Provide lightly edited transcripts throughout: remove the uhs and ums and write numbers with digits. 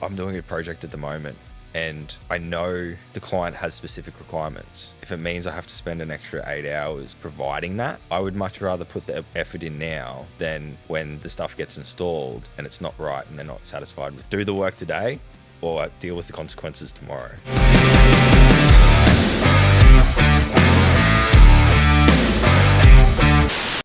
I'm doing a project at the moment and I know the client has specific requirements. If it means I have to spend an extra 8 hours providing that, I would much rather put the effort in now than when the stuff gets installed and it's not right and they're not satisfied with. Do the work today or deal with the consequences tomorrow.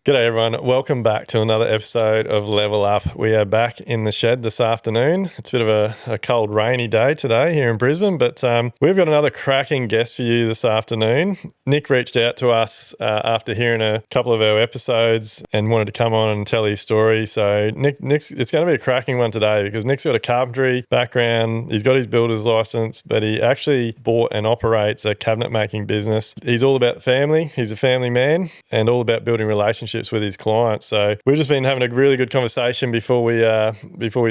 G'day everyone, welcome back to another episode of Level Up. We are back in the shed this afternoon. It's a bit of a cold, rainy day today here in Brisbane, but we've got another cracking guest for you this afternoon. Nick reached out to us after hearing a couple of our episodes and wanted to come on and tell his story. So Nick's it's going to be a cracking one today because Nick's got a carpentry background. He's got his builder's license, but he actually bought and operates a cabinet making business. He's all about family. He's a family man and all about building relationships with his clients. So we've just been having a really good conversation before we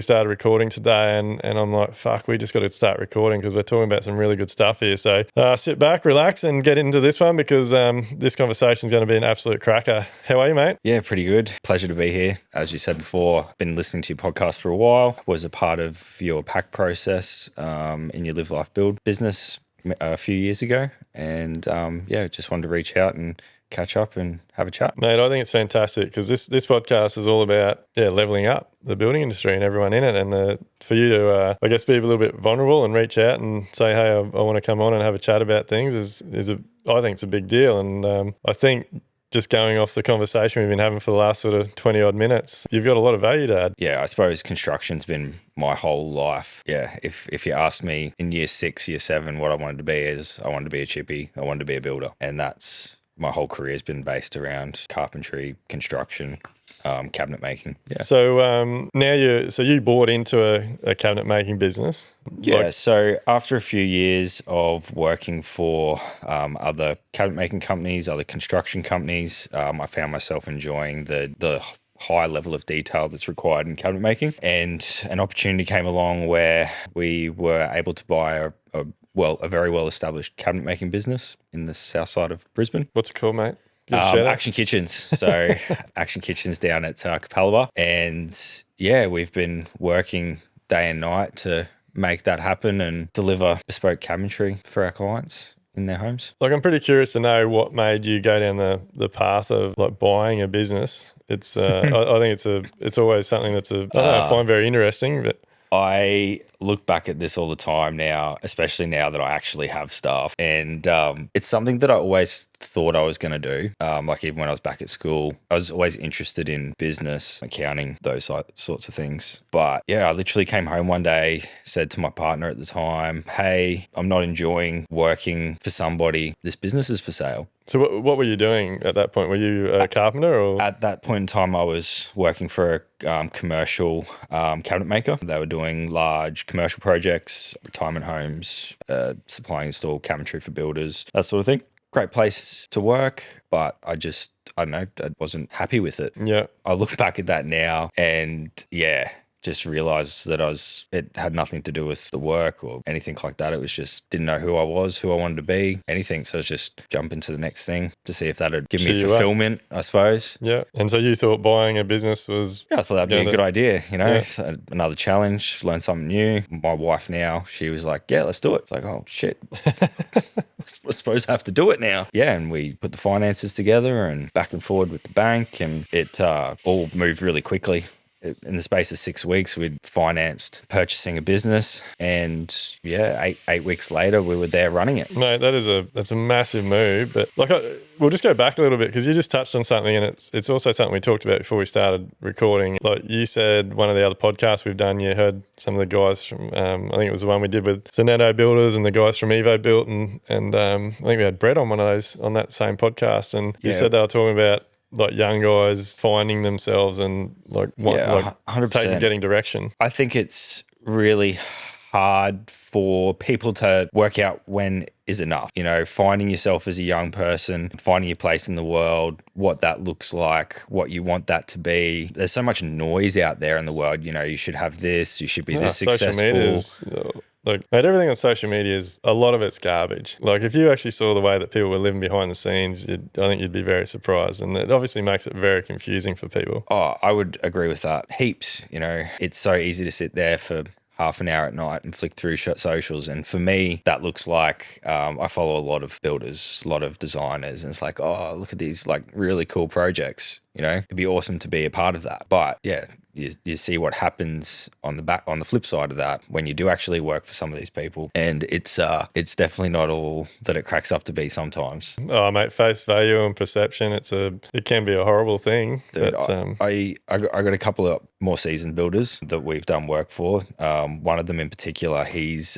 started recording today, and I'm like, fuck, we just got to start recording because we're talking about some really good stuff here. So sit back, relax, and get into this one because this conversation is going to be an absolute cracker. How are you, mate? Yeah, pretty good. Pleasure to be here. As you said before, been listening to your podcast for a while. Was a part of your pack process in your Live Life Build business a few years ago, and just wanted to reach out and catch up and have a chat. Mate, I think it's fantastic because this podcast is all about leveling up the building industry and everyone in it, and for you to I guess be a little bit vulnerable and reach out and say, hey, I want to come on and have a chat about things I think it's a big deal. And I think just going off the conversation we've been having for the last sort of 20 odd minutes, you've got a lot of value to add. Yeah, I suppose construction's been my whole life. Yeah, if you asked me in year 6, year 7, what I wanted to be is I wanted to be a chippy, I wanted to be a builder. And that's my whole career has been based around carpentry, construction, cabinet making. Yeah. So now you bought into a cabinet making business. Yeah. So after a few years of working for other cabinet making companies, other construction companies, I found myself enjoying the high level of detail that's required in cabinet making, and an opportunity came along where we were able to buy a very well-established cabinet making business in the south side of Brisbane. What's it called, mate? Action Kitchens. So Action Kitchens down at Capalaba. And yeah, we've been working day and night to make that happen and deliver bespoke cabinetry for our clients in their homes. Like, I'm pretty curious to know what made you go down the path of like buying a business. It's I think it's always something that's I find very interesting, but I look back at this all the time now, especially now that I actually have staff. And it's something that I always thought I was going to do. Like even when I was back at school, I was always interested in business, accounting, those sorts of things. But yeah, I literally came home one day, said to my partner at the time, hey, I'm not enjoying working for somebody. This business is for sale. So what were you doing at that point? Were you a carpenter or? At that point in time, I was working for a commercial cabinet maker. They were doing large commercial projects, retirement homes, supply and install cabinetry for builders, that sort of thing. Great place to work, but I don't know, I wasn't happy with it. Yeah. I look back at that now and just realized that it had nothing to do with the work or anything like that. It was just didn't know who I was, who I wanted to be, anything. So it's just jump into the next thing to see if that'd give me fulfillment, I suppose. Yeah. And so you thought buying a business was... Yeah, I thought that'd be a good idea, So another challenge, learn something new. My wife now, she was like, yeah, let's do it. It's like, oh, shit. I suppose I have to do it now. Yeah, and we put the finances together and back and forward with the bank, and it all moved really quickly. In the space of 6 weeks, we'd financed purchasing a business, and eight weeks later, we were there running it. Mate, that's a massive move. But we'll just go back a little bit because you just touched on something, and it's also something we talked about before we started recording. Like you said, one of the other podcasts we've done, you heard some of the guys from I think it was the one we did with Zanetto Builders and the guys from Evo Built, and I think we had Brett on one of those on that same podcast, and you said they were talking about like young guys finding themselves and 100%. Getting direction. I think it's really hard for people to work out when is enough. Finding yourself as a young person, finding your place in the world, what that looks like, what you want that to be. There's so much noise out there in the world. You should have this, you should be this successful. Social media mate, everything on social media is, a lot of it's garbage. Like, if you actually saw the way that people were living behind the scenes, I think you'd be very surprised. And it obviously makes it very confusing for people. Oh, I would agree with that. Heaps, it's so easy to sit there for half an hour at night and flick through socials. And for me, that looks like I follow a lot of builders, a lot of designers, and it's like, oh, look at these like really cool projects. It'd be awesome to be a part of that. But yeah, you see what happens on the flip side of that when you do actually work for some of these people, and it's definitely not all that it cracks up to be sometimes. Oh, mate, face value and perception, it can be a horrible thing. Dude, But I got a couple of more seasoned builders that we've done work for. One of them in particular, he's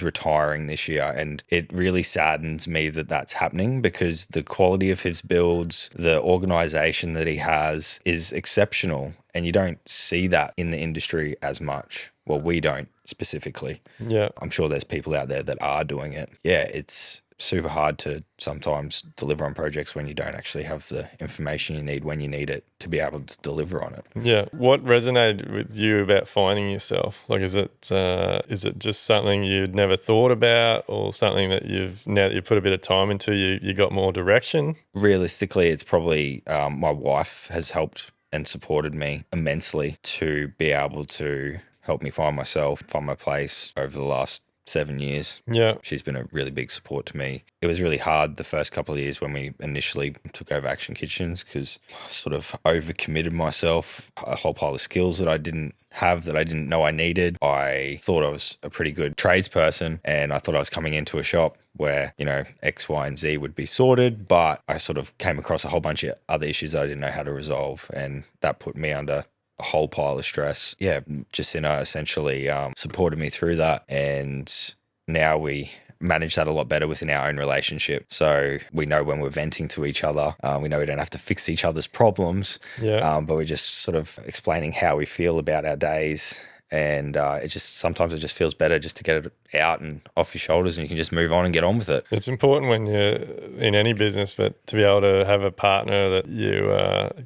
retiring this year, and it really saddens me that that's happening because the quality of his builds, the organization that he has is exceptional, and you don't see that in the industry as much. Well, we don't specifically. yeah, I'm sure there's people out there that are doing it. Yeah, it's super hard to sometimes deliver on projects when you don't actually have the information you need when you need it to be able to deliver on it. yeah. What resonated with you about finding yourself? Like, is it just something you'd never thought about, or something that now that you put a bit of time into, you got more direction? Realistically, it's probably my wife has helped and supported me immensely to be able to help me find myself, find my place over the last 7 years. Yeah, She's been a really big support to me. It was really hard the first couple of years when we initially took over Action Kitchens because I sort of overcommitted myself, a whole pile of skills that I didn't have, that I didn't know I needed. I thought I was a pretty good tradesperson, and I thought I was coming into a shop where, X, Y, and Z would be sorted, but I sort of came across a whole bunch of other issues that I didn't know how to resolve, and that put me under a whole pile of stress. Yeah, Jacinta essentially supported me through that, and now we manage that a lot better within our own relationship. So we know when we're venting to each other, we know we don't have to fix each other's problems, yeah. but we're just sort of explaining how we feel about our days. And sometimes it just feels better just to get it out and off your shoulders, and you can just move on and get on with it. It's important when you're in any business, but to be able to have a partner that you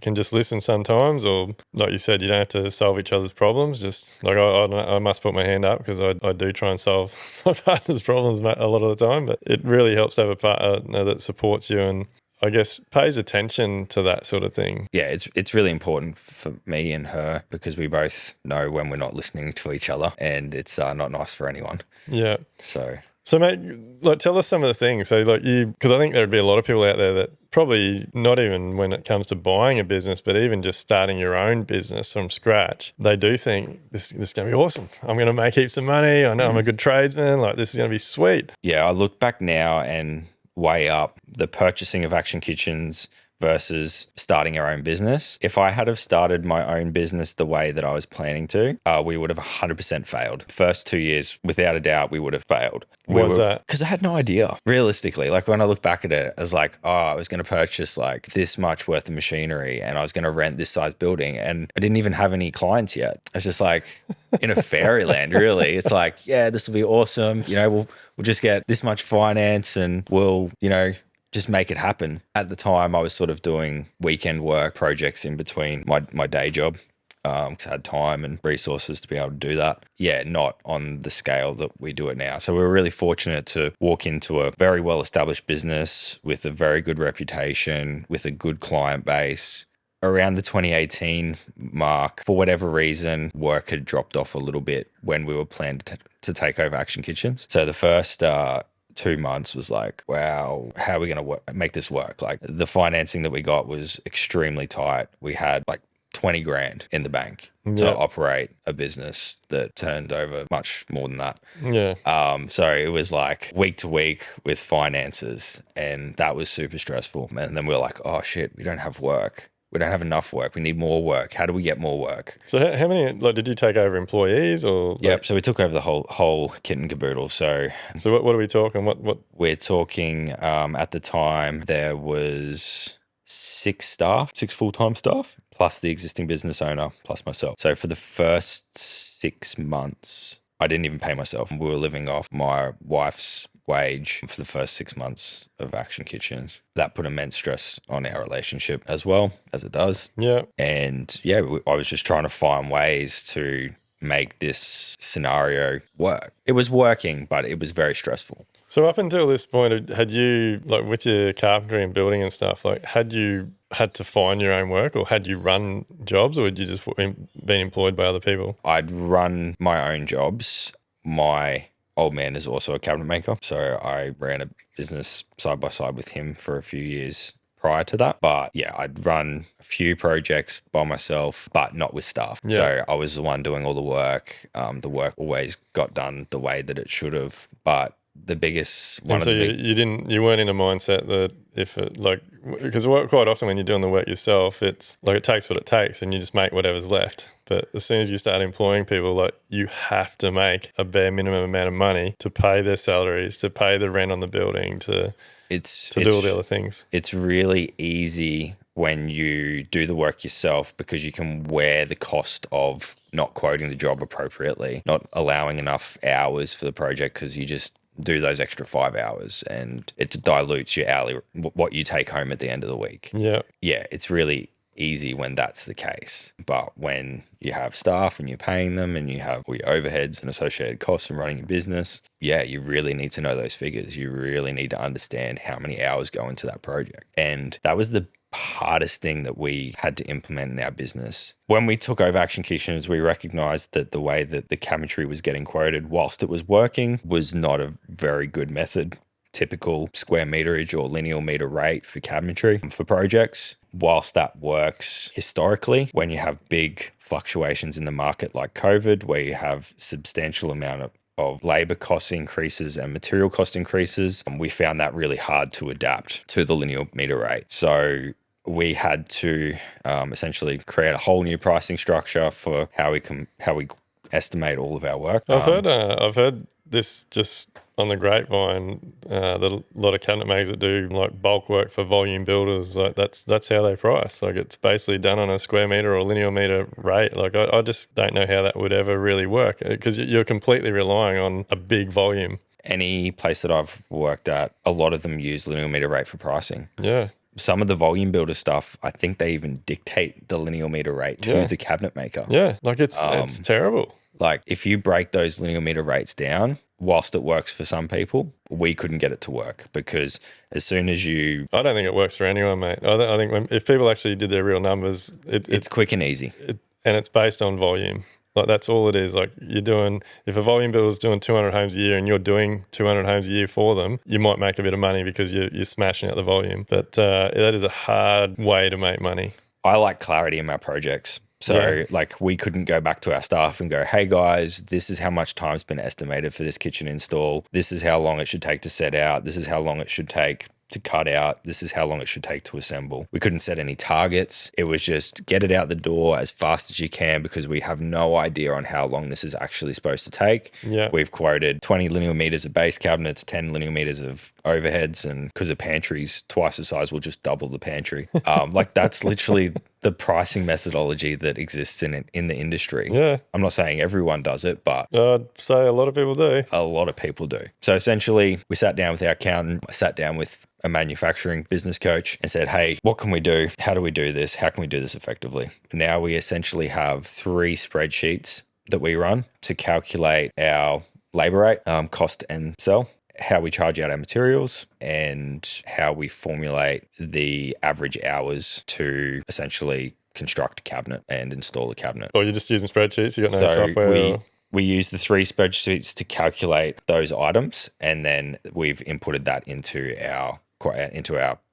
can just listen sometimes, or like you said, you don't have to solve each other's problems. Just like I must put my hand up because I do try and solve my partner's problems a lot of the time, but it really helps to have a partner that supports you and I guess pays attention to that sort of thing. Yeah, it's really important for me and her because we both know when we're not listening to each other, and it's not nice for anyone. Yeah. So mate, like, tell us some of the things. So, like, because I think there'd be a lot of people out there that probably not even when it comes to buying a business, but even just starting your own business from scratch, they do think this is going to be awesome. I'm going to make heaps of money. I know I'm a good tradesman. Like, this is going to be sweet. Yeah, I look back now and weigh up the purchasing of Action Kitchens versus starting our own business. If I had have started my own business the way that I was planning to, we would have 100% failed. First 2 years, without a doubt, we would have failed. Why was that? Because I had no idea. Realistically, like when I look back at it, I was like, oh, I was going to purchase like this much worth of machinery and I was going to rent this size building, and I didn't even have any clients yet. I was just like in a fairyland, really. It's like, yeah, this will be awesome. We'll just get this much finance and we'll, just make it happen. At the time, I was sort of doing weekend work projects in between my day job because I had time and resources to be able to do that. Yeah, not on the scale that we do it now. So we were really fortunate to walk into a very well-established business with a very good reputation, with a good client base. Around the 2018 mark, for whatever reason, work had dropped off a little bit when we were planning to take over Action Kitchens. So the first 2 months was like, wow, how are we going to make this work? Like the financing that we got was extremely tight. We had like 20 grand in the bank to operate a business that turned over much more than that. Yeah. So it was like week to week with finances, and that was super stressful. And then we were like, oh shit, we don't have work. We don't have enough work. We need more work. How do we get more work? So how many, like, did you take over employees or? Yep. So we took over the whole kit and caboodle. So what are we talking? What? We're talking at the time there was 6 full-time staff, plus the existing business owner, plus myself. So for the first 6 months, I didn't even pay myself. We were living off my wife's wage for the first 6 months of Action Kitchens. That put immense stress on our relationship as well, as it does. Yeah. And yeah, I was just trying to find ways to make this scenario work. It was working, but it was very stressful. So up until this point, had you, like with your carpentry and building and stuff, like had you had to find your own work, or had you run jobs, or had you just been employed by other people? I'd run my own jobs. My old man is also a cabinet maker, so I ran a business side by side with him for a few years prior to that. But yeah, I'd run a few projects by myself, but not with staff. Yeah. So I was the one doing all the work. The work always got done the way that it should have. But the biggest one And of so the big, you weren't in a mindset that if it, like, because quite often when you're doing the work yourself, it's like it takes what it takes and you just make whatever's left. But as soon as you start employing people, like you have to make a bare minimum amount of money to pay their salaries, to pay the rent on the building, to do all the other things. It's really easy when you do the work yourself because you can wear the cost of not quoting the job appropriately, not allowing enough hours for the project because you just do those extra 5 hours and it dilutes your hourly, what you take home at the end of the week. Yeah. Yeah, it's really easy when that's the case. But when you have staff and you're paying them and you have all your overheads and associated costs and running your business, yeah, you really need to know those figures. You really need to understand how many hours go into that project. And that was the hardest thing that we had to implement in our business. When we took over Action Kitchens, we recognized that the way that the cabinetry was getting quoted whilst it was working was not a very good method. Typical square meterage or linear meter rate for cabinetry for projects. Whilst that works historically, when you have big fluctuations in the market like COVID, where you have substantial amount of labor cost increases and material cost increases, we found that really hard to adapt to the linear meter rate. So we had to essentially create a whole new pricing structure for how we estimate all of our work. I've heard this just on the grapevine that a lot of cabinet makers that do like bulk work for volume builders, like that's how they price. Like it's basically done on a square meter or linear meter rate. Like I just don't know how that would ever really work because you're completely relying on a big volume. Any place that I've worked at, a lot of them use linear meter rate for pricing. Yeah. Some of the volume builder stuff, I think they even dictate the linear meter rate to the cabinet maker. Yeah, like it's terrible. Like if you break those linear meter rates down, whilst it works for some people, we couldn't get it to work because as soon as you... I don't think it works for anyone, mate. I think if people actually did their real numbers... It's quick and easy. And it's based on volume. Like that's all it is. Like if a volume builder is doing 200 homes a year and you're doing 200 homes a year for them, you might make a bit of money because you're smashing out the volume. But that is a hard way to make money. I like clarity in my projects. So like we couldn't go back to our staff and go, hey guys, this is how much time's been estimated for this kitchen install. This is how long it should take to set out. This is how long it should take to cut out. This is how long it should take to assemble. We couldn't set any targets. It was just get it out the door as fast as you can because we have no idea on how long this is actually supposed to take. Yeah. We've quoted 20 linear meters of base cabinets, 10 linear meters of overheads, and because the pantry's twice the size, we'll just double the pantry. Like that's literally the pricing methodology that exists in the industry. Yeah. I'm not saying everyone does it, but I'd say a lot of people do. A lot of people do. So essentially, we sat down with our accountant, I sat down with a manufacturing business coach and said, hey, what can we do? How do we do this? How can we do this effectively? Now we essentially have 3 spreadsheets that we run to calculate our labor rate, cost and sell, how we charge out our materials, and how we formulate the average hours to essentially construct a cabinet and install a cabinet. Or you're just using spreadsheets? You got no software? We use the 3 spreadsheets to calculate those items, and then we've inputted that into our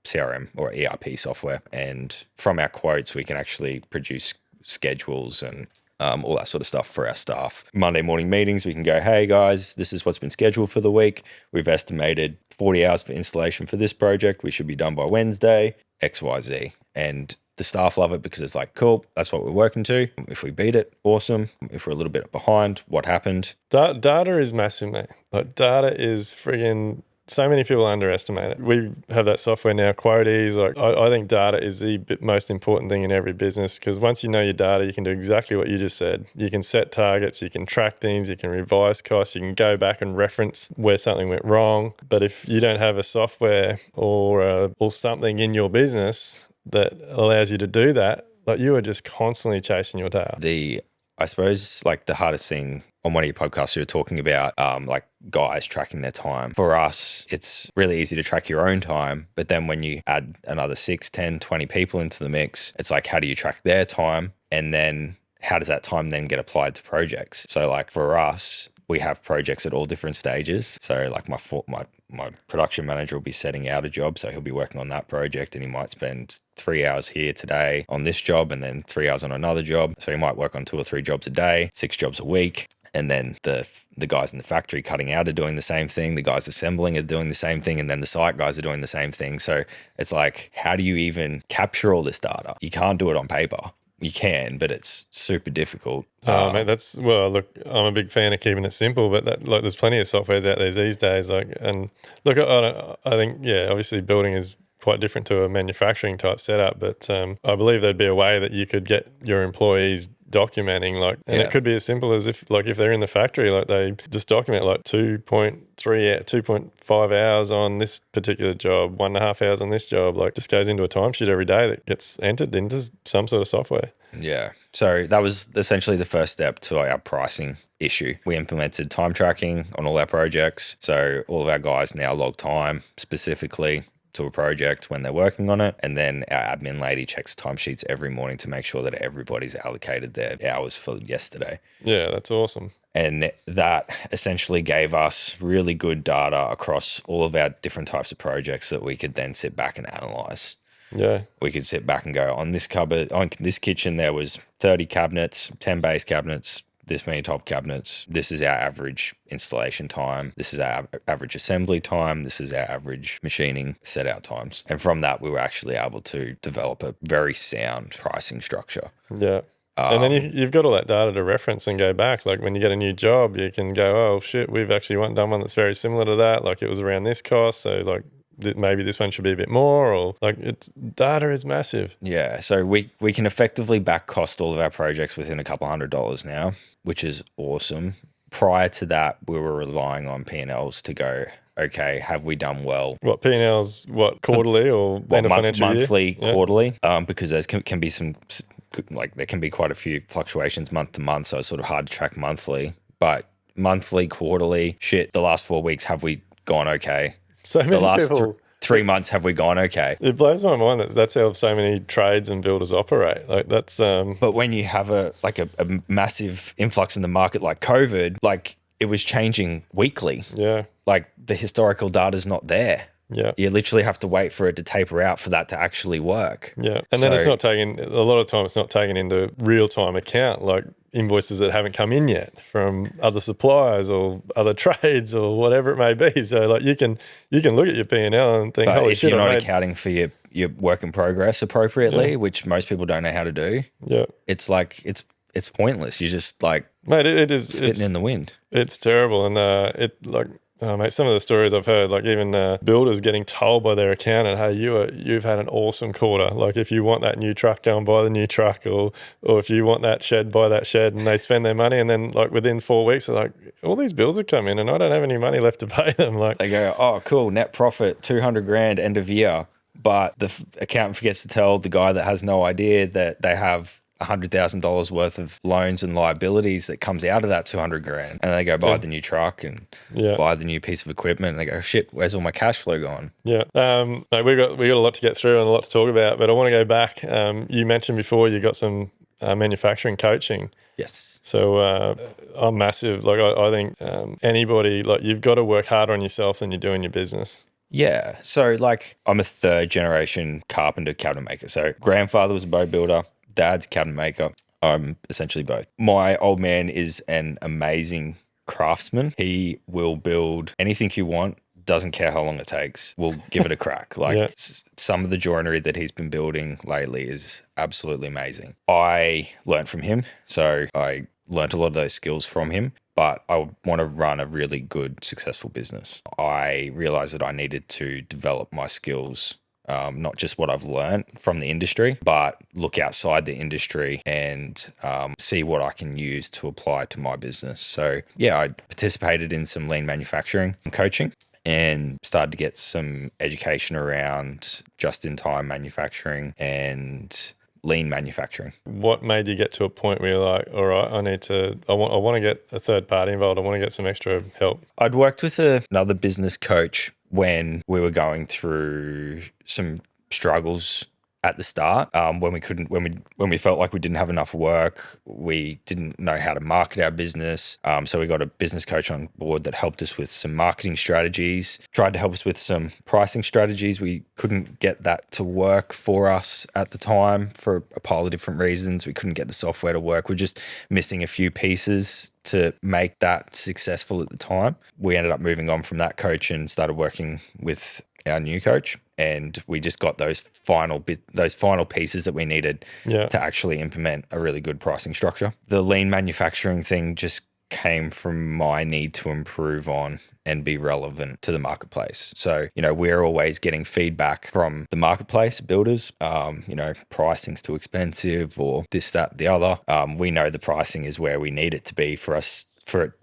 CRM or ERP software. And from our quotes, we can actually produce schedules and all that sort of stuff for our staff. Monday morning meetings, we can go, hey guys, this is what's been scheduled for the week. We've estimated 40 hours for installation for this project. We should be done by Wednesday, XYZ. And the staff love it because it's like, cool, that's what we're working to. If we beat it, awesome. If we're a little bit behind, what happened? Data is massive, mate. Like data is friggin'... So many people underestimate it. We have that software now, Quoties. Like I think data is the most important thing in every business because once you know your data, you can do exactly what you just said. You can set targets, you can track things, you can revise costs, you can go back and reference where something went wrong. But if you don't have a software or something in your business that allows you to do that, like you are just constantly chasing your tail. The I suppose like the hardest thing on one of your podcasts, you were talking about like guys tracking their time. For us, it's really easy to track your own time. But then when you add another 6, 10, 20 people into the mix, it's like, how do you track their time? And then how does that time then get applied to projects? So like for us, we have projects at all different stages. So like my production manager will be setting out a job, so he'll be working on that project, and he might spend 3 hours here today on this job, and then 3 hours on another job. So he might work on 2 or 3 jobs a day, 6 jobs a week. And then the guys in the factory cutting out are doing the same thing. The guys assembling are doing the same thing. And then the site guys are doing the same thing. So it's like, how do you even capture all this data? You can't do it on paper. You can, but it's super difficult. Mate, look, I'm a big fan of keeping it simple, but there's plenty of softwares out there these days. And look, I think, yeah, obviously building is quite different to a manufacturing type setup, but I believe there'd be a way that you could get your employees documenting, it could be as simple as if they're in the factory, they just document 2.5 hours on this particular job, 1.5 hours on this job, just goes into a timesheet every day that gets entered into some sort of software. Yeah. So that was essentially the first step to our pricing issue. We implemented time tracking on all our projects. So all of our guys now log time specifically to a project when they're working on it. And then our admin lady checks timesheets every morning to make sure that everybody's allocated their hours for yesterday. Yeah, that's awesome. And that essentially gave us really good data across all of our different types of projects that we could then sit back and analyze. Yeah. We could sit back and go, on this cupboard, on this kitchen, there was 30 cabinets, 10 base cabinets, this many top cabinets. This is our average installation time. This is our average assembly time. This is our average machining set out times. And from that, we were actually able to develop a very sound pricing structure. Yeah. And then you've got all that data to reference and go back. Like when you get a new job, you can go, oh shit, we've actually done one that's very similar to that. Like it was around this cost. So maybe this one should be a bit more, or data is massive. Yeah. So we can effectively back cost all of our projects within a couple $100 now, which is awesome. Prior to that, we were relying on P&Ls to go, okay, have we done well? What P&Ls, quarterly or end of financial monthly, year? quarterly, because there can be some, there can be quite a few fluctuations month to month. So it's sort of hard to track monthly, but monthly, quarterly, the last 4 weeks, have we gone okay? So many the last people, 3 months, have we gone okay? It blows my mind that's how so many trades and builders operate. That's. But when you have a massive influx in the market like COVID, it was changing weekly. Yeah. The historical data's not there. Yeah. You literally have to wait for it to taper out for that to actually work. Yeah. And then it's not taken, a lot of time it's not taken into real time account, like invoices that haven't come in yet from other suppliers or other trades or whatever it may be. So you can look at your P&L and think, holy shit, if you're not accounting for your work in progress appropriately, yeah, which most people don't know how to do, yeah, it's it's pointless. You're just mate, it is spitting in the wind. It's terrible. And mate, some of the stories I've heard, even builders getting told by their accountant, hey, you've had an awesome quarter. If you want that new truck, go and buy the new truck, or if you want that shed, buy that shed. And they spend their money, and then within 4 weeks, they're like, all these bills have come in, and I don't have any money left to pay them. They go, oh, cool, net profit, 200 grand end of year, but the accountant forgets to tell the guy that has no idea that they have $100,000 worth of loans and liabilities that comes out of that 200 grand, and they go buy the new truck and buy the new piece of equipment, and they go, shit, where's all my cash flow gone? Yeah. Mate, we got a lot to get through and a lot to talk about, but I want to go back. You mentioned before you got some manufacturing coaching. Yes. So I'm massive. I think anybody, you've got to work harder on yourself than you do in your business. Yeah. So I'm a 3rd generation carpenter cabinet maker. So grandfather was a boat builder, dad's a cabinet maker. I'm essentially both. My old man is an amazing craftsman. He will build anything you want, doesn't care how long it takes. We'll give it a crack. Some of the joinery that he's been building lately is absolutely amazing. I learned from him. So I learned a lot of those skills from him. But I want to run a really good, successful business. I realized that I needed to develop my skills, not just what I've learned from the industry, but look outside the industry and see what I can use to apply to my business. So yeah, I participated in some lean manufacturing coaching and started to get some education around just-in-time manufacturing and lean manufacturing. What made you get to a point where you're like, all right, I want to get a third party involved. I want to get some extra help. I'd worked with another business coach when we were going through some struggles at the start, when we felt like we didn't have enough work, we didn't know how to market our business. So we got a business coach on board that helped us with some marketing strategies, tried to help us with some pricing strategies. We couldn't get that to work for us at the time for a pile of different reasons. We couldn't get the software to work. We're just missing a few pieces to make that successful at the time. We ended up moving on from that coach and started working with our new coach, and we just got those final pieces that we needed to actually implement a really good pricing structure. The lean manufacturing thing just came from my need to improve on and be relevant to the marketplace. So, we're always getting feedback from the marketplace builders, pricing's too expensive or this, that, the other. We know the pricing is where we need it to be for us, for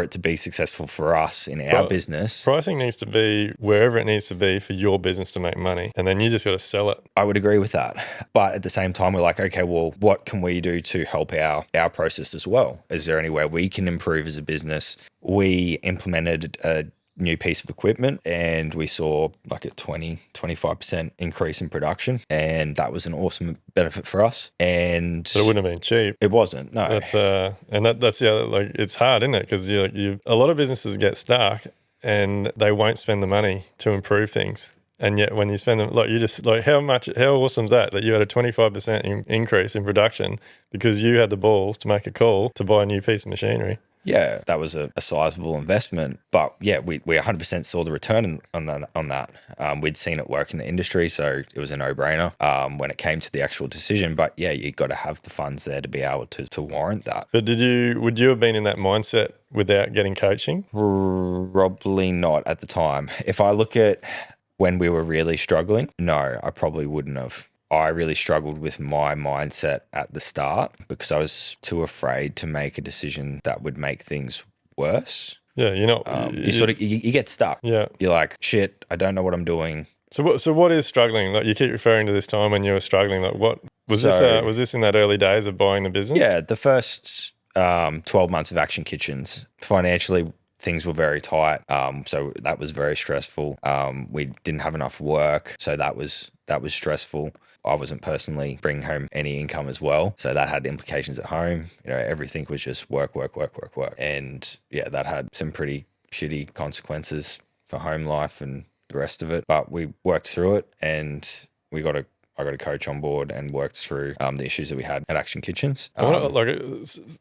it to be successful for us in our business. Pricing needs to be wherever it needs to be for your business to make money, and then you just got to sell it. I would agree with that. But at the same time, we're like, okay, well, what can we do to help our process as well? Is there anywhere we can improve as a business? We implemented a new piece of equipment and we saw like a 25% increase in production, and that was an awesome benefit for us. And but it wouldn't have been cheap. It wasn't, no. That's that's the other, like, it's hard, isn't it? Because you a lot of businesses get stuck and they won't spend the money to improve things. And yet when you spend them, like, you just, like, how awesome is that you had a 25% increase in production because you had the balls to make a call to buy a new piece of machinery. Yeah, that was a sizable investment, but yeah, we 100% saw the return on that. We'd seen it work in the industry, so it was a no-brainer when it came to the actual decision. But yeah, you got to have the funds there to be able to warrant that. But would you have been in that mindset without getting coaching? Probably not at the time. If I look at when we were really struggling, no, I probably wouldn't have. I really struggled with my mindset at the start because I was too afraid to make a decision that would make things worse. Yeah, you get stuck. Yeah, you're like, shit, I don't know what I'm doing. So what is struggling? Like, you keep referring to this time when you were struggling. Like, what was this? Was this in that early days of buying the business? Yeah, the first 12 months of Action Kitchens. Financially, things were very tight. So that was very stressful. We didn't have enough work, so that was stressful. I wasn't personally bringing home any income as well, so that had implications at home. Everything was just work. And yeah, that had some pretty shitty consequences for home life and the rest of it. But we worked through it, and I got a coach on board and worked through the issues that we had at Action Kitchens. I want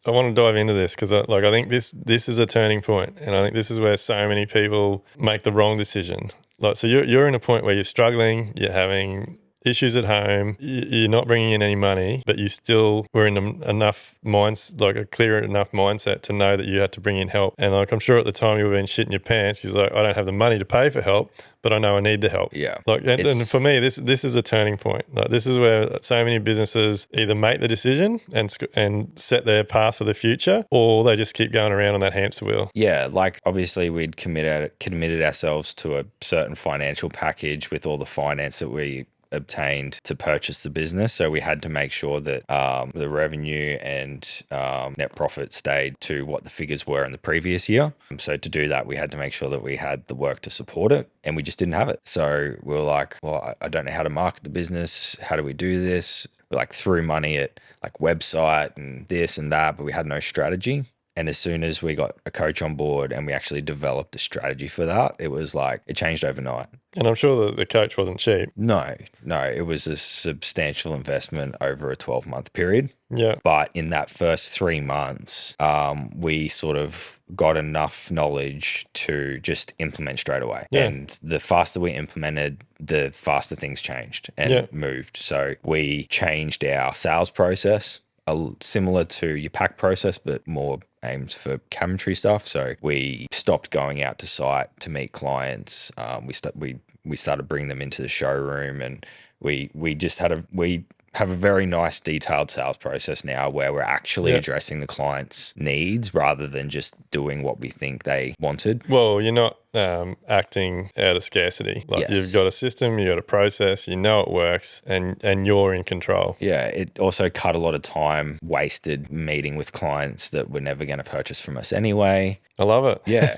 to dive into this because I think this is a turning point, and I think this is where so many people make the wrong decision. Like, so you're in a point where you're struggling, you're having issues at home, you're not bringing in any money, but you still were in a clear enough mindset to know that you had to bring in help. And like, I'm sure at the time you were being shit in your pants. You're like, I don't have the money to pay for help, but I know I need the help. Yeah. Like, and for me, this is a turning point. Like, this is where so many businesses either make the decision and set their path for the future, or they just keep going around on that hamster wheel. Yeah, like, obviously we'd committed ourselves to a certain financial package with all the finance that we obtained to purchase the business. So we had to make sure that the revenue and net profit stayed to what the figures were in the previous year. So to do that, we had to make sure that we had the work to support it, and we just didn't have it. So we were like, well, I don't know how to market the business. How do we do this? We threw money at like website and this and that, but we had no strategy. And as soon as we got a coach on board and we actually developed a strategy for that, it was like, it changed overnight. And I'm sure that the coach wasn't cheap. No, it was a substantial investment over a 12-month period. Yeah. But in that first 3 months, we sort of got enough knowledge to just implement straight away. Yeah. And the faster we implemented, the faster things changed and moved. So we changed our sales process, similar to your pack process, but more aimed for cabinetry stuff. So we stopped going out to site to meet clients. We started bringing them into the showroom, and we have a very nice detailed sales process now where we're actually addressing the client's needs rather than just doing what we think they wanted. Well, you're not acting out of scarcity. Like Yes. you've got a system, you've got a process, you know it works, and you're in control. Yeah, it also cut a lot of time wasted meeting with clients that were never going to purchase from us anyway. I love it. Yeah.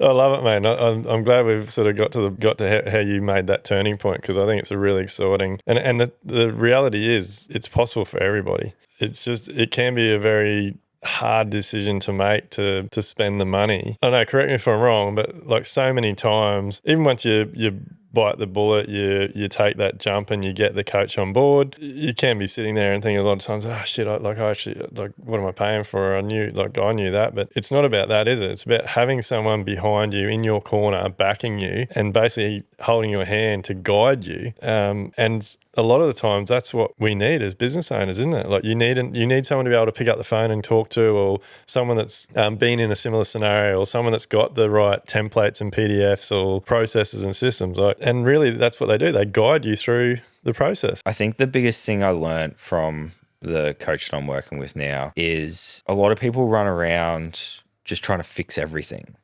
I love it, mate. I'm glad we've sort of got to how you made that turning point, because I think it's a really exciting. And the reality is, it's possible for everybody. It's just, it can be a very hard decision to make to spend the money. I know, correct me if I'm wrong, but like so many times, even once you bite the bullet, you take that jump and you get the coach on board, you can be sitting there and thinking a lot of times, oh shit, I actually, what am I paying for? I knew that, but it's not about that, is it? It's about having someone behind you in your corner, backing you and basically holding your hand to guide you. And a lot of the times that's what we need as business owners, isn't it? Like you need someone to be able to pick up the phone and talk to, or someone that's been in a similar scenario, or someone that's got the right templates and PDFs or processes and systems. And really, that's what they do. They guide you through the process. I think the biggest thing I learned from the coach that I'm working with now is a lot of people run around just trying to fix everything.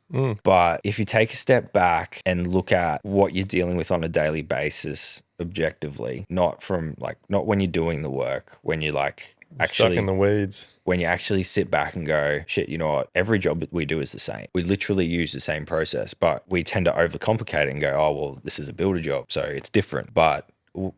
But if you take a step back and look at what you're dealing with on a daily basis objectively, not when you're doing the work, when you're Stuck in the weeds. When you actually sit back and go, shit, you know what? Every job that we do is the same. We literally use the same process, but we tend to overcomplicate it and go, oh, well, this is a builder job, so it's different. But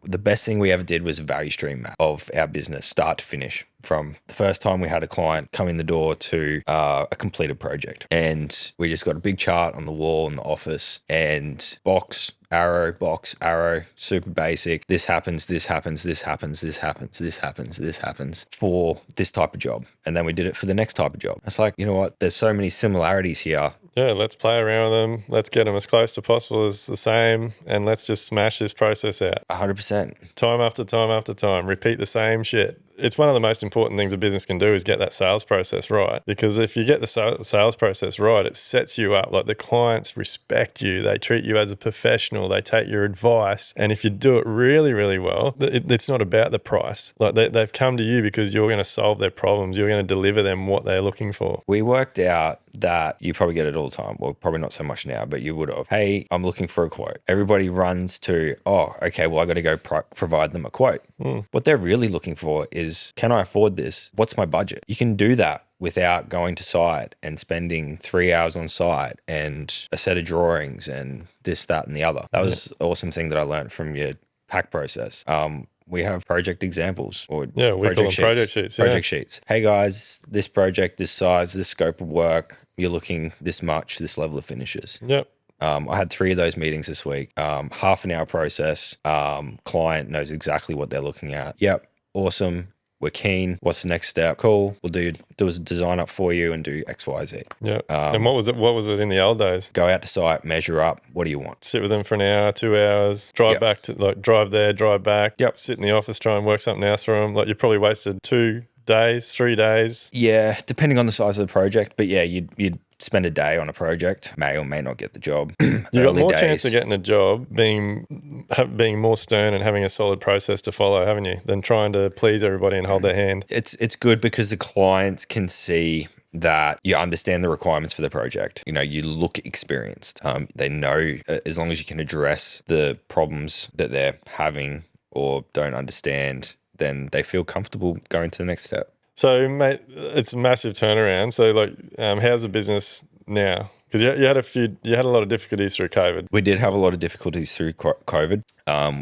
the best thing we ever did was a value stream map of our business, start to finish, from the first time we had a client come in the door to a completed project. And we just got a big chart on the wall in the office, and box, arrow, super basic. This happens, this happens, this happens, this happens, this happens, this happens for this type of job. And then we did it for the next type of job. It's like, you know what? There's so many similarities here. Yeah, let's play around with them. Let's get them as close to possible as the same, and let's just smash this process out. 100%. Time after time after time. Repeat the same shit. It's one of the most important things a business can do is get that sales process right. Because if you get the sales process right, it sets you up. Like the clients respect you. They treat you as a professional. They take your advice. And if you do it really, really well, it's not about the price. Like they've come to you because you're going to solve their problems. You're going to deliver them what they're looking for. We worked out that you probably get it all the time. Well, probably not so much now, but you would have. Hey, I'm looking for a quote. Everybody runs to, oh, okay, well, I got to go provide them a quote. What they're really looking for is, can I afford this? What's my budget? You can do that without going to site and spending 3 hours on site and a set of drawings and this, that, and the other. That was an awesome thing that I learned from your pack process. We have project examples, or we call them project sheets. Project sheets. Hey guys, this project, this size, this scope of work, you're looking this much, this level of finishes. Yep. I had 3 of those meetings this week. Half an hour process. Client knows exactly what they're looking at. Yep. Awesome. We're keen. What's the next step? Cool. We'll do a design up for you and do X, Y, Z. Yeah. And what was it in the old days? Go out to site, measure up. What do you want? Sit with them for an hour, 2 hours, drive back to drive there, drive back. Yep. Sit in the office, try and work something else for them. Like you probably wasted 2 days, 3 days. Yeah, depending on the size of the project. But yeah, you'd spend a day on a project, may or may not get the job. You got more chance of getting a job being more stern and having a solid process to follow, haven't you, than trying to please everybody and hold their hand. It's good because the clients can see that you understand the requirements for the project. You know, you look experienced. They know as long as you can address the problems that they're having or don't understand, then they feel comfortable going to the next step. So, mate, it's a massive turnaround. So, how's the business now? Because you had a lot of difficulties through COVID. We did have a lot of difficulties through COVID.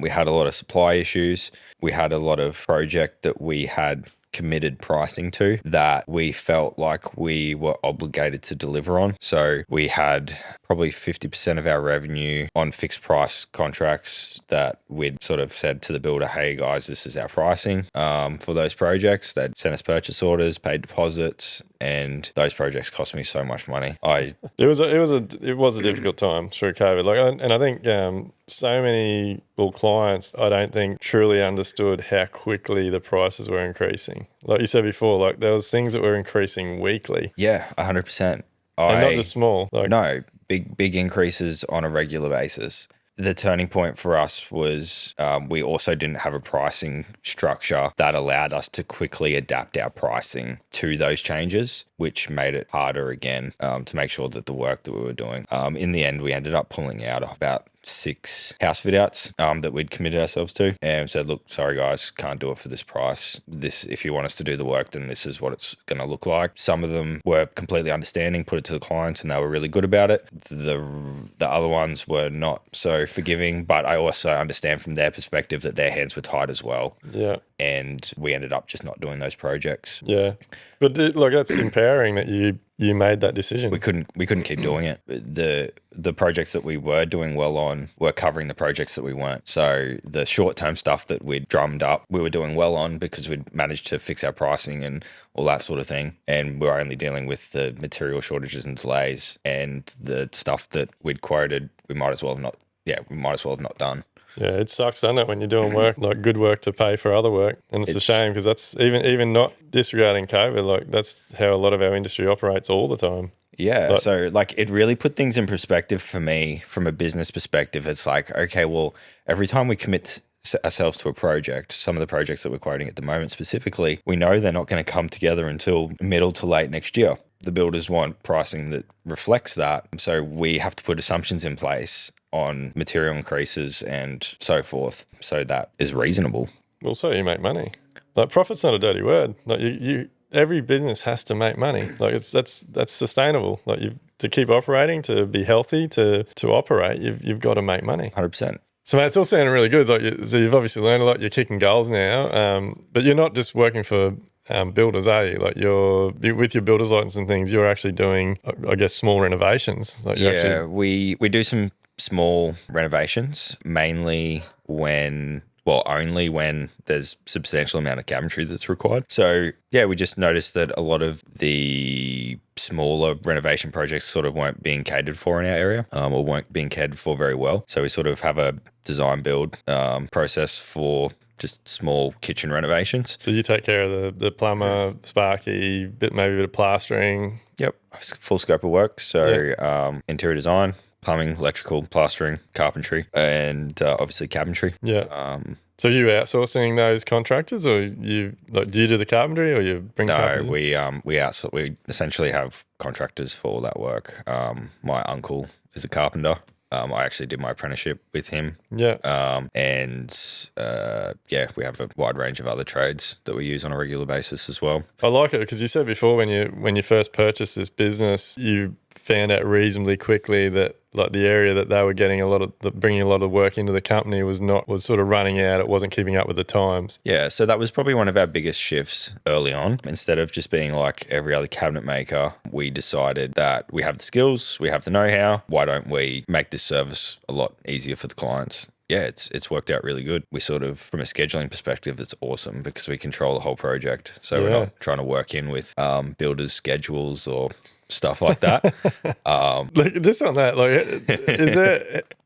We had a lot of supply issues. We had a lot of project that we had committed pricing to that we felt like we were obligated to deliver on. So we had probably 50% of our revenue on fixed price contracts that we'd sort of said to the builder, hey guys, this is our pricing for those projects. They'd sent us purchase orders, paid deposits, and those projects cost me so much money. It was a difficult time through COVID. And I think so many clients, I don't think truly understood how quickly the prices were increasing. Like you said before, there was things that were increasing weekly. Yeah, 100%. And not just small. No, big increases on a regular basis. The turning point for us was we also didn't have a pricing structure that allowed us to quickly adapt our pricing to those changes, which made it harder again to make sure that the work that we were doing. In the end, we ended up pulling out about 6 house fit outs that we'd committed ourselves to and said, look, sorry guys, can't do it for this price. This, if you want us to do the work, then this is what it's going to look like. Some of them were completely understanding, put it to the clients, and they were really good about it. The other ones were not so forgiving, but I also understand from their perspective that their hands were tied as well. Yeah. And we ended up just not doing those projects. Yeah. But like, that's empowering that you made that decision. We couldn't keep doing it. The projects that we were doing well on were covering the projects that we weren't. So the short-term stuff that we'd drummed up, we were doing well on because we'd managed to fix our pricing and all that sort of thing. And we were only dealing with the material shortages and delays, and the stuff that we'd quoted, we might as well have not done. Yeah, it sucks, doesn't it, when you're doing work, like good work to pay for other work. And it's a shame because that's even not disregarding COVID, like that's how a lot of our industry operates all the time. Yeah. So like it really put things in perspective for me from a business perspective. It's like, okay, well, every time we commit ourselves to a project, some of the projects that we're quoting at the moment specifically, we know they're not going to come together until middle to late next year. The builders want pricing that reflects that. So we have to put assumptions in place on material increases and so forth, so that is reasonable. Well, so you make money. Like profit's not a dirty word. Like you every business has to make money. Like that's sustainable. Like to keep operating, to be healthy, to operate, you've got to make money. 100%. So mate, it's all sounding really good. Like so you've obviously learned a lot. You're kicking goals now, but you're not just working for builders, are you? Like you're with your builder's license and things. You're actually doing, I guess, small renovations. Like we do some small renovations, mainly only when there's substantial amount of cabinetry that's required. So yeah, we just noticed that a lot of the smaller renovation projects sort of weren't being catered for in our area, or weren't being catered for very well. So we sort of have a design build process for just small kitchen renovations. So you take care of the plumber, sparky, maybe a bit of plastering. Yep, full scope of work. So interior design, plumbing, electrical, plastering, carpentry, and obviously cabinetry. Yeah. So you outsourcing those contractors, or do you do the carpentry, or you bring? No, we outsource. We essentially have contractors for all that work. My uncle is a carpenter. I actually did my apprenticeship with him. Yeah. We have a wide range of other trades that we use on a regular basis as well. I like it because you said before when you first purchased this business, you found out reasonably quickly that like the area that they were getting bringing a lot of work into the company was sort of running out. It wasn't keeping up with the times. Yeah, so that was probably one of our biggest shifts early on. Instead of just being like every other cabinet maker, we decided that we have the skills, we have the know-how. Why don't we make this service a lot easier for the clients? Yeah, it's worked out really good. We sort of, from a scheduling perspective, it's awesome because we control the whole project. So we're not trying to work in with builders' schedules or stuff like that. Like just on that, like,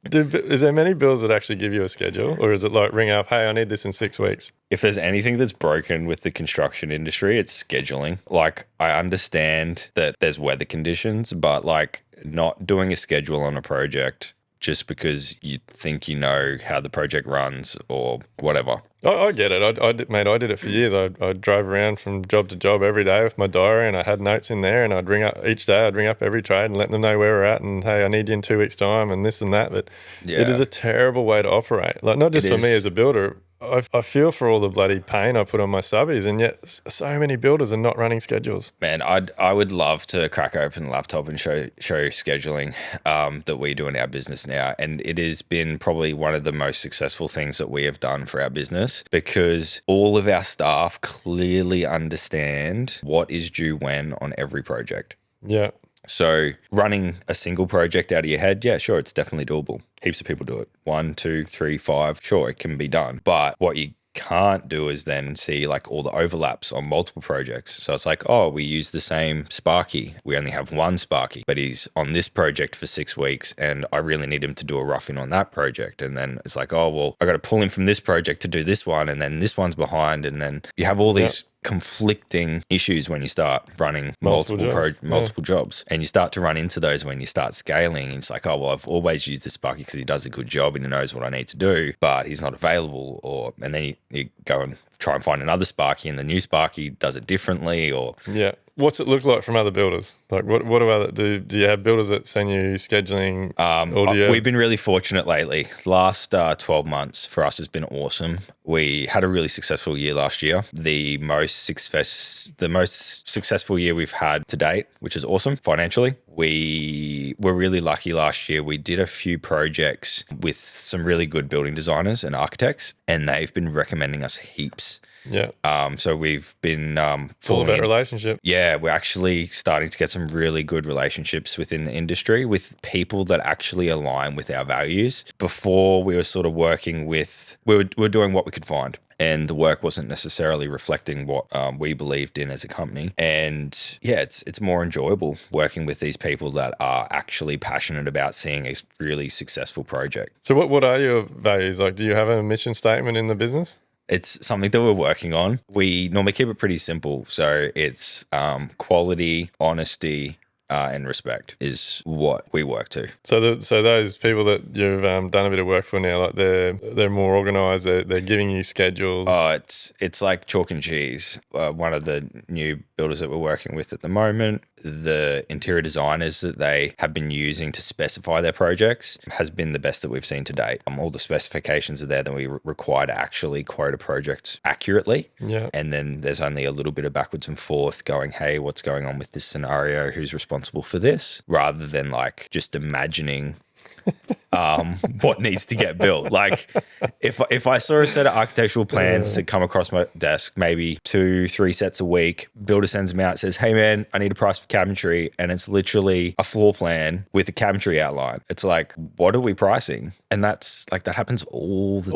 is there many builders that actually give you a schedule, or is it like ring up, hey, I need this in 6 weeks? If there's anything that's broken with the construction industry, it's scheduling. Like, I understand that there's weather conditions, but like not doing a schedule on a project just because you think you know how the project runs or whatever. I get it. I did it for years. I drove around from job to job every day with my diary, and I had notes in there, and I'd ring up each day. I'd ring up every trade and let them know where we're at, and hey, I need you in 2 weeks' time, and this and that. But it is a terrible way to operate. Like not just for me as a builder. I feel for all the bloody pain I put on my subbies, and yet so many builders are not running schedules. Man, I would love to crack open the laptop and show scheduling that we do in our business now, and it has been probably one of the most successful things that we have done for our business because all of our staff clearly understand what is due when on every project. Yeah. So running a single project out of your head, yeah, sure, it's definitely doable. Heaps of people do it. 1, 2, 3, 5, sure, it can be done. But what you can't do is then see like all the overlaps on multiple projects. So it's like, oh, we use the same Sparky. We only have one Sparky, but he's on this project for 6 weeks and I really need him to do a roughing on that project. And then it's like, oh, well, I got to pull him from this project to do this one. And then this one's behind. And then you have all these conflicting issues when you start running multiple jobs, and you start to run into those when you start scaling. It's like, oh well, I've always used this Sparky because he does a good job and he knows what I need to do, but he's not available. And then you go and try and find another Sparky, and the new Sparky does it differently. Or what's it look like from other builders? Like what do other do you have builders that send you scheduling? We've been really fortunate lately. Last 12 months for us has been awesome. We had a really successful year last year. The most successful year we've had to date, which is awesome financially. We were really lucky last year. We did a few projects with some really good building designers and architects, and they've been recommending us heaps. Yeah. So we've been it's all about relationship. Yeah, we're actually starting to get some really good relationships within the industry with people that actually align with our values. Before, we were sort of working with, we were doing what we could find, and the work wasn't necessarily reflecting what we believed in as a company. And yeah, it's more enjoyable working with these people that are actually passionate about seeing a really successful project. So what are your values? Like, do you have a mission statement in the business? It's something that we're working on. We normally keep it pretty simple. So it's quality, honesty, and respect is what we work to. So those people that you've done a bit of work for now, like they're more organised. They're giving you schedules. Oh, it's like chalk and cheese. One of the new builders that we're working with at the moment, the interior designers that they have been using to specify their projects has been the best that we've seen to date. All the specifications are there that we require to actually quote a project accurately. Yeah. And then there's only a little bit of backwards and forth going, hey, what's going on with this scenario? Who's responsible for this? Rather than like just imagining what needs to get built. Like if I saw a set of architectural plans to come across my desk, maybe 2-3 sets a week, builder sends me out, says, hey man, I need a price for cabinetry, and it's literally a floor plan with a cabinetry outline. It's like, what are we pricing? And that's like, that happens all the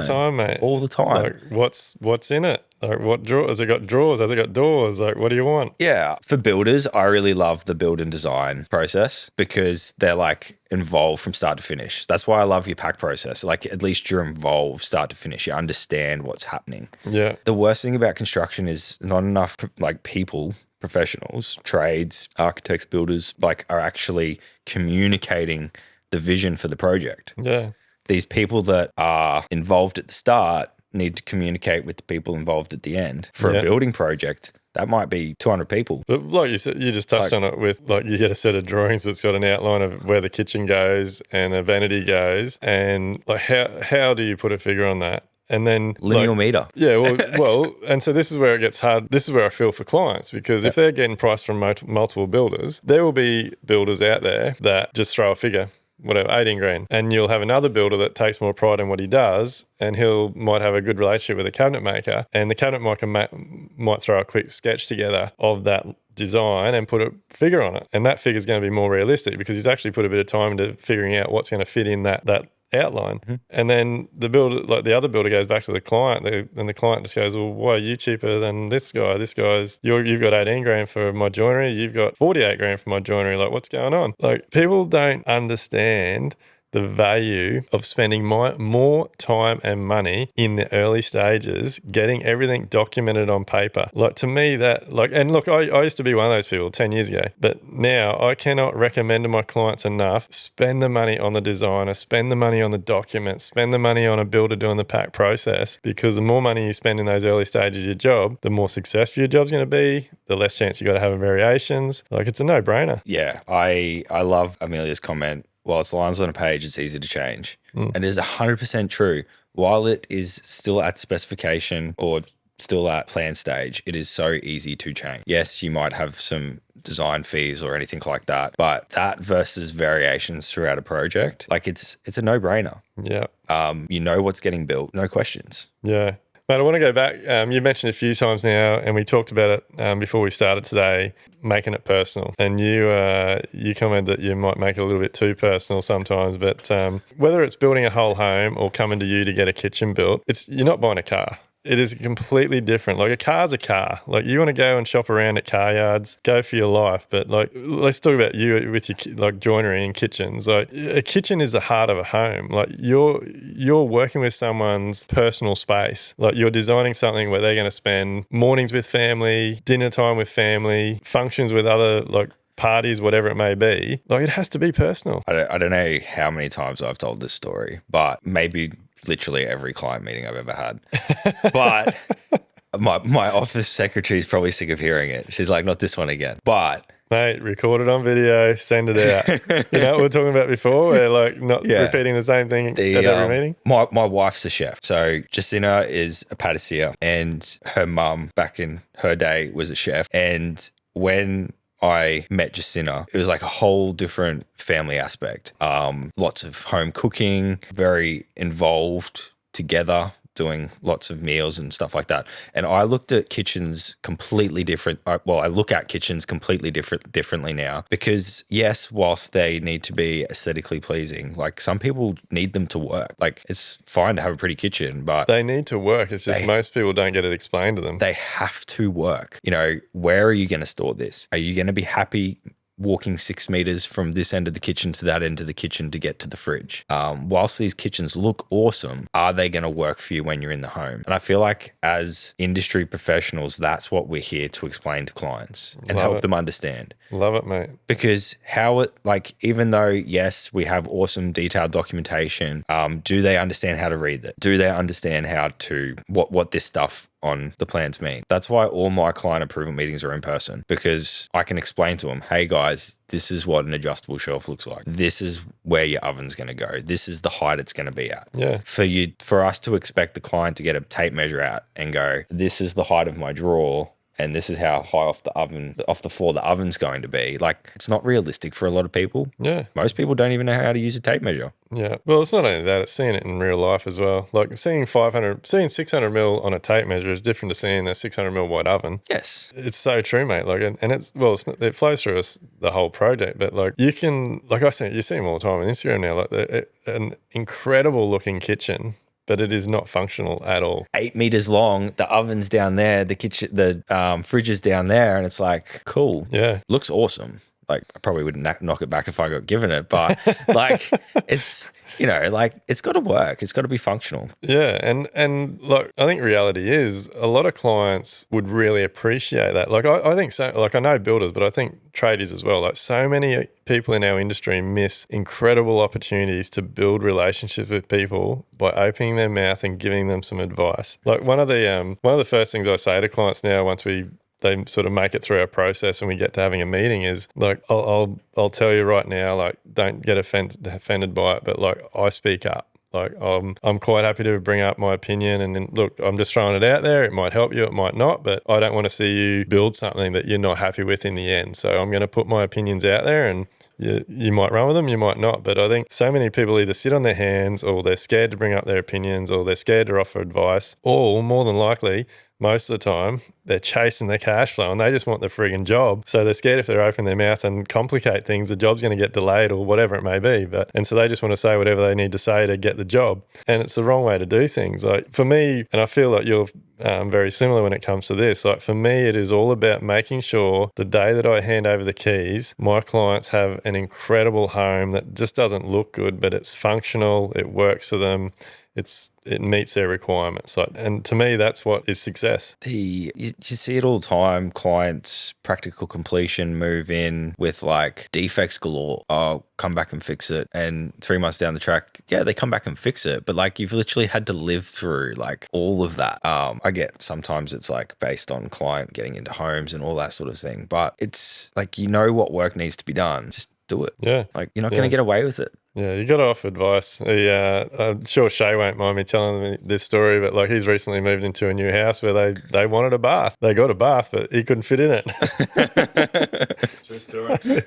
time, mate. All the time. Like what's in it? Like what drawer? Has it got drawers? Has it got doors? Like what do you want? Yeah. For builders, I really love the build and design process because they're like involved from start to finish. That's why I love your pack process. Like at least you're involved start to finish. You understand what's happening. Yeah. The worst thing about construction is not enough like people, professionals, trades, architects, builders, like are actually communicating the vision for the project. Yeah. These people that are involved at the start need to communicate with the people involved at the end. For a building project, that might be 200 people. But like you said, you just touched on it with like you get a set of drawings that's got an outline of where the kitchen goes and a vanity goes, and like how do you put a figure on that? And then linear meter. Yeah, well, and so this is where it gets hard. This is where I feel for clients because if they're getting priced from multiple builders, there will be builders out there that just throw a figure, whatever, 18 grand. And you'll have another builder that takes more pride in what he does, and might have a good relationship with a cabinet maker, and the cabinet maker might throw a quick sketch together of that design and put a figure on it. And that figure is going to be more realistic because he's actually put a bit of time into figuring out what's going to fit in that outline. Mm-hmm. And then the builder, like the other builder, goes back to the client, and the client just goes, well, why are you cheaper than this guy? This guy's, you've got 18 grand for my joinery, you've got 48 grand for my joinery. Like, what's going on? Like, people don't understand the value of spending more time and money in the early stages, getting everything documented on paper. Like to me that and look, I used to be one of those people 10 years ago, but now I cannot recommend to my clients enough, spend the money on the designer, spend the money on the documents, spend the money on a builder doing the pack process, because the more money you spend in those early stages of your job, the more successful your job's going to be, the less chance you got to have variations. Like it's a no-brainer. Yeah, I love Amelia's comment. While it's lines on a page, it's easy to change. And it is 100% true. While it is still at specification or still at plan stage, it is so easy to change. Yes, you might have some design fees or anything like that, but that versus variations throughout a project, like it's a no-brainer. Yeah. You know what's getting built, no questions. Yeah. Mate, I want to go back. You mentioned a few times now, and we talked about it before we started today, making it personal. And you commented that you might make it a little bit too personal sometimes. But whether it's building a whole home or coming to you to get a kitchen built, you're not buying a car. it is completely different. Like a car's a car. Like you want to go and shop around at car yards, go for your life. But like, let's talk about you with your like joinery and kitchens. Like a kitchen is the heart of a home. Like you're working with someone's personal space. Like you're designing something where they're going to spend mornings with family, dinner time with family, functions with other like parties, whatever it may be. Like it has to be personal. I don't know how many times I've told this story, but maybe literally every client meeting I've ever had. But my office secretary is probably sick of hearing it. She's like, not this one again. But mate, record it on video, send it out. You know what we were talking about before? We're like not repeating the same thing at every meeting. My wife's a chef. So Jacinta is a patissier, and her mum back in her day was a chef. And when I met Jacinta, it was like a whole different family aspect. Lots of home cooking, very involved together, doing lots of meals and stuff like that. And I looked at kitchens completely different. I look at kitchens completely differently now because yes, whilst they need to be aesthetically pleasing, like some people need them to work. Like it's fine to have a pretty kitchen, but they need to work. It's just most people don't get it explained to them. They have to work. You know, where are you going to store this? Are you going to be happy walking 6 meters from this end of the kitchen to that end of the kitchen to get to the fridge? Whilst these kitchens look awesome, are they going to work for you when you're in the home? And I feel like as industry professionals, that's what we're here to explain to clients and help them understand. Love it, mate. Because even though, yes, we have awesome detailed documentation, do they understand how to read it? Do they understand how to, what this stuff on the plans mean? That's why all my client approval meetings are in person, because I can explain to them, hey guys, this is what an adjustable shelf looks like. This is where your oven's going to go. This is the height it's going to be at. Yeah. For us to expect the client to get a tape measure out and go, this is the height of my drawer, and this is how high off the floor the oven's going to be. Like, it's not realistic for a lot of people. Yeah. Most people don't even know how to use a tape measure. Yeah. Well, it's not only that, it's seeing it in real life as well. Like seeing 600 mil on a tape measure is different to seeing a 600 mil wide oven. Yes. It's so true, mate. Like, and it flows through the whole project, but like you can, like you see them all the time on Instagram now, like an incredible looking kitchen, but it is not functional at all. 8 meters long, the oven's down there, the kitchen, the fridge is down there, and it's like, cool. Yeah. Looks awesome. Like, I probably wouldn't knock it back if I got given it, but like, it's, it's got to work. It's got to be functional. Yeah. And like, I think reality is a lot of clients would really appreciate that. Like, I think so. Like, I know builders, but I think tradies as well. Like, so many people in our industry miss incredible opportunities to build relationships with people by opening their mouth and giving them some advice. Like, one of the first things I say to clients now, once they sort of make it through our process and we get to having a meeting, is like, I'll tell you right now, like, don't get offended by it, but like, I speak up. Like, I'm quite happy to bring up my opinion, and then look, I'm just throwing it out there. It might help you, it might not, but I don't want to see you build something that you're not happy with in the end. So I'm going to put my opinions out there, and you might run with them, you might not. But I think so many people either sit on their hands, or they're scared to bring up their opinions, or they're scared to offer advice, or more than likely, most of the time, they're chasing their cash flow and they just want the frigging job. So they're scared if they're opening their mouth and complicate things, the job's going to get delayed or whatever it may be. And so they just want to say whatever they need to say to get the job. And it's the wrong way to do things. Like for me, and I feel like you're very similar when it comes to this, like for me, it is all about making sure the day that I hand over the keys, my clients have an incredible home that just doesn't look good, but it's functional, it works for them. It meets their requirements. And to me, that's what is success. You see it all the time. Clients, practical completion, move in with like defects galore. Oh, come back and fix it. And 3 months down the track, yeah, they come back and fix it. But like you've literally had to live through like all of that. I get sometimes it's like based on client getting into homes and all that sort of thing. But it's like, what work needs to be done. Just do it. Yeah. Like you're not going to get away with it. Yeah, you got to offer advice. I'm sure Shay won't mind me telling me this story, but like he's recently moved into a new house where they wanted a bath. They got a bath, but he couldn't fit in it. True story.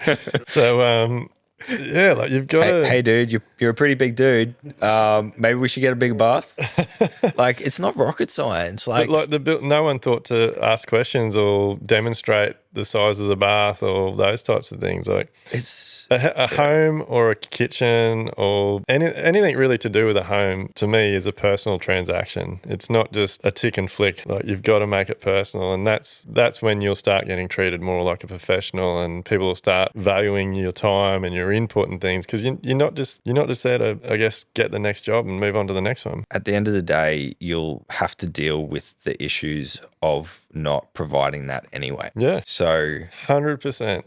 So, yeah, like you've got to... Hey, dude, you're a pretty big dude. Maybe we should get a bigger bath. Like, it's not rocket science. Like no one thought to ask questions or demonstrate the size of the bath or those types of things. Like It's a home or a kitchen or anything really to do with a home, to me, is a personal transaction. It's not just a tick and flick. Like, you've got to make it personal, and that's when you'll start getting treated more like a professional, and people will start valuing your time and your input and things, because you're not just there to, I guess, get the next job and move on to the next one. at the end of the day, you'll have to deal with the issues of not providing that anyway. Yeah, So 100%.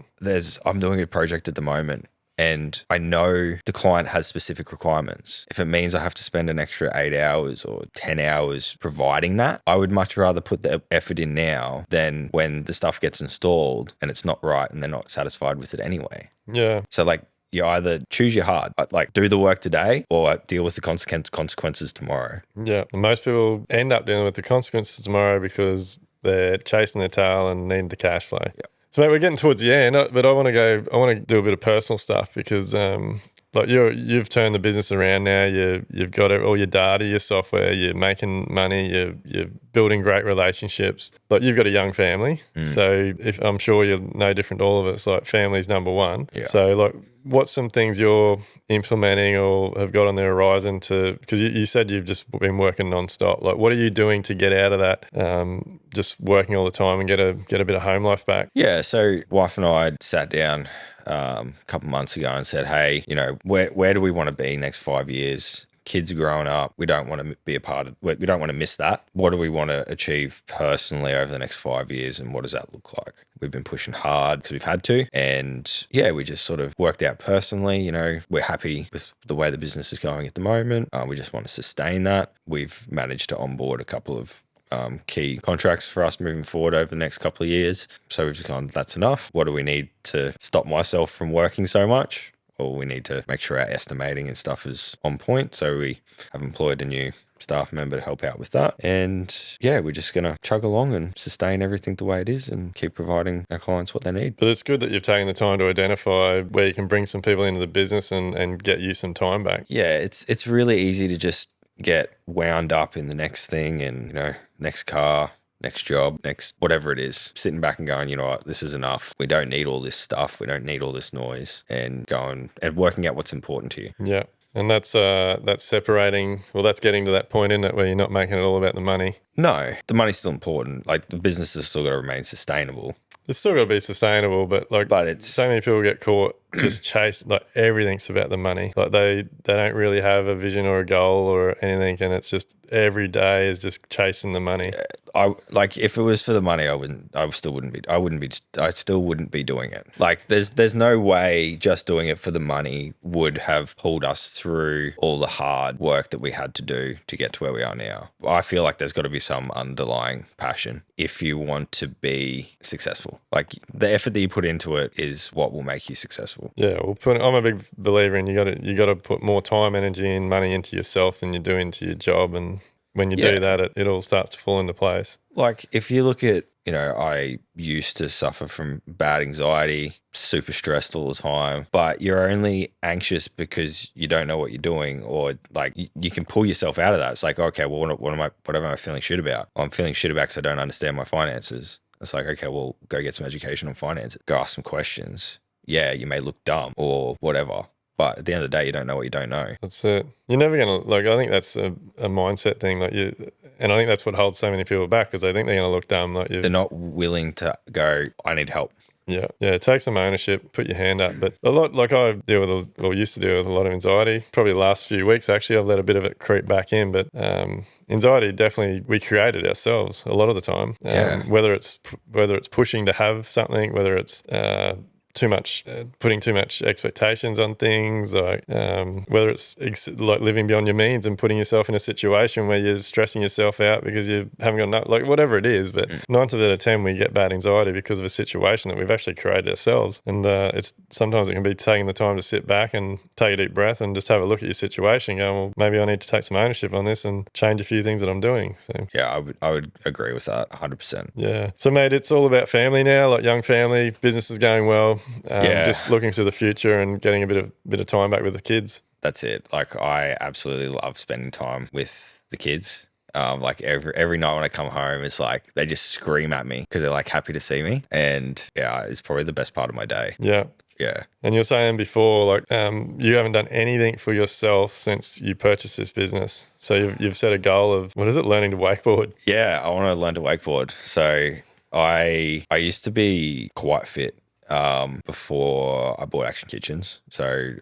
I'm doing a project at the moment, and I know the client has specific requirements. If it means I have to spend an extra 8 hours or 10 hours providing that, I would much rather put the effort in now than when the stuff gets installed and it's not right and they're not satisfied with it anyway. Yeah. So like, you either choose your hard, like do the work today or deal with the consequences tomorrow. Yeah. And most people end up dealing with the consequences tomorrow because they're chasing their tail and need the cash flow. Yeah. So, mate, we're getting towards the end, but I want to do a bit of personal stuff, because like you've turned the business around now. You've got all your data, your software. You're making money. You're building great relationships. Like, you've got a young family, so if I'm sure you're no different to all of us. Like, family's number one. Yeah. So, like, what's some things you're implementing or have got on the horizon because you said you've just been working nonstop. Like, what are you doing to get out of that? Just working all the time and get a bit of home life back. Yeah. So wife and I sat down a couple months ago and said, hey, where do we want to be next 5 years? Kids are growing up. We don't want to be a part of, we don't want to miss that. What do we want to achieve personally over the next 5 years? And what does that look like? We've been pushing hard because we've had to. And yeah, we just sort of worked out personally, we're happy with the way the business is going at the moment. We just want to sustain that. We've managed to onboard a couple of key contracts for us moving forward over the next couple of years. So we've just gone, that's enough. What do we need to stop myself from working so much? Well, we need to make sure our estimating and stuff is on point. So we have employed a new staff member to help out with that. And yeah, we're just going to chug along and sustain everything the way it is and keep providing our clients what they need. But it's good that you've taken the time to identify where you can bring some people into the business and get you some time back. Yeah, it's really easy to just get wound up in the next thing and, next car, next job, next whatever it is, sitting back and going, you know what, this is enough. We don't need all this stuff. We don't need all this noise, and going and working out what's important to you. Yeah. And that's separating. Well, that's getting to that point, isn't it, where you're not making it all about the money. No, the money's still important. Like, the business has still got to remain sustainable. It's still got to be sustainable, but it's so many people get caught just chase, like, everything's about the money. Like, they don't really have a vision or a goal or anything, and it's just every day is just chasing the money. If it was for the money, I still wouldn't be doing it. Like, there's no way just doing it for the money would have pulled us through all the hard work that we had to do to get to where we are now. I feel like there's got to be some underlying passion if you want to be successful. Like, the effort that you put into it is what will make you successful. Yeah, I'm a big believer in you got to put more time, energy, and money into yourself than you do into your job, and when you do that, it all starts to fall into place. Like, if you look at, I used to suffer from bad anxiety, super stressed all the time, but you're only anxious because you don't know what you're doing, or like you can pull yourself out of that. It's like, okay, well, what am I feeling shit about? I'm feeling shit about because I don't understand my finances. It's like, okay, well, go get some education on finance, go ask some questions. Yeah, you may look dumb or whatever, but at the end of the day, you don't know what you don't know. That's it. You're never going to, I think that's a mindset thing. And I think that's what holds so many people back, because they think they're going to look dumb. They're not willing to go, I need help. Yeah. Take some ownership, put your hand up. But a lot, I used to deal with a lot of anxiety. Probably the last few weeks, actually, I've let a bit of it creep back in. But anxiety, definitely, we created ourselves a lot of the time. Whether it's pushing to have something, whether it's putting too much expectations on things, whether it's like living beyond your means and putting yourself in a situation where you're stressing yourself out because you haven't got enough, like whatever it is. But 9 out of 10 we get bad anxiety because of a situation that we've actually created ourselves. And it's sometimes it can be taking the time to sit back and take a deep breath and just have a look at your situation and go, well, maybe I need to take some ownership on this and change a few things that I'm doing. So yeah, I would agree with that 100%. Yeah. So mate, it's all about family now, like young family, business is going well. Just looking to the future and getting a bit of time back with the kids. That's it. Like, I absolutely love spending time with the kids. Like every night when I come home, it's like they just scream at me because they're like happy to see me, and yeah, it's probably the best part of my day. Yeah. Yeah. And you're saying before, like, you haven't done anything for yourself since you purchased this business. So you've set a goal of, what is it, learning to wakeboard? Yeah, I want to learn to wakeboard. So I used to be quite fit before I bought Action Kitchens. So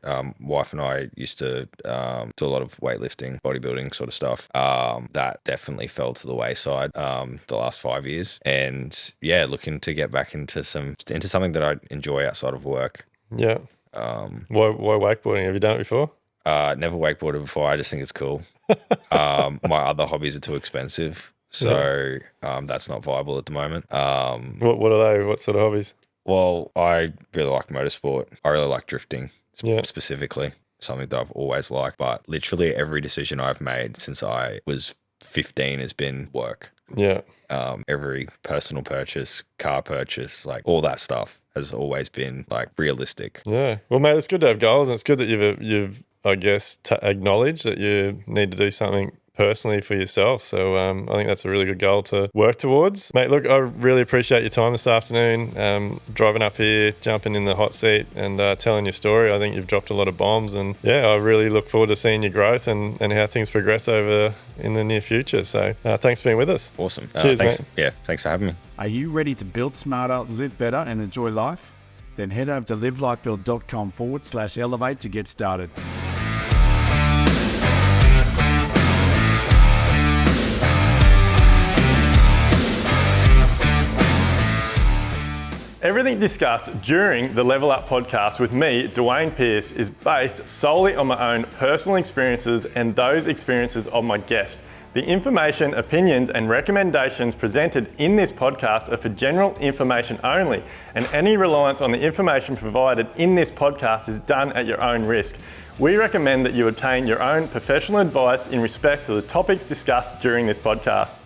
wife and I used to do a lot of weightlifting, bodybuilding sort of stuff. That definitely fell to the wayside the last 5 years. And yeah, looking to get back into something that I enjoy outside of work. Yeah. Why wakeboarding? Have you done it before? Never wakeboarded before. I just think it's cool. My other hobbies are too expensive. So that's not viable at the moment. What are they? What sort of hobbies? Well, I really like motorsport. I really like drifting specifically, something that I've always liked. But literally every decision I've made since I was 15 has been work. Yeah. Every personal purchase, car purchase, like all that stuff has always been like realistic. Yeah. Well, mate, it's good to have goals, and it's good that you've I guess, acknowledged that you need to do something personally for yourself. So I think that's a really good goal to work towards. Mate, look, I really appreciate your time this afternoon, driving up here, jumping in the hot seat and telling your story. I think you've dropped a lot of bombs, and yeah, I really look forward to seeing your growth and how things progress over in the near future. So thanks for being with us. Awesome. Cheers, thanks, mate. Yeah, thanks for having me. Are you ready to build smarter, live better and enjoy life? Then head over to livelifebuild.com/elevate to get started. Everything discussed during the Level Up podcast with me, Dwayne Pearce, is based solely on my own personal experiences and those experiences of my guests. The information, opinions and recommendations presented in this podcast are for general information only, and any reliance on the information provided in this podcast is done at your own risk. We recommend that you obtain your own professional advice in respect to the topics discussed during this podcast.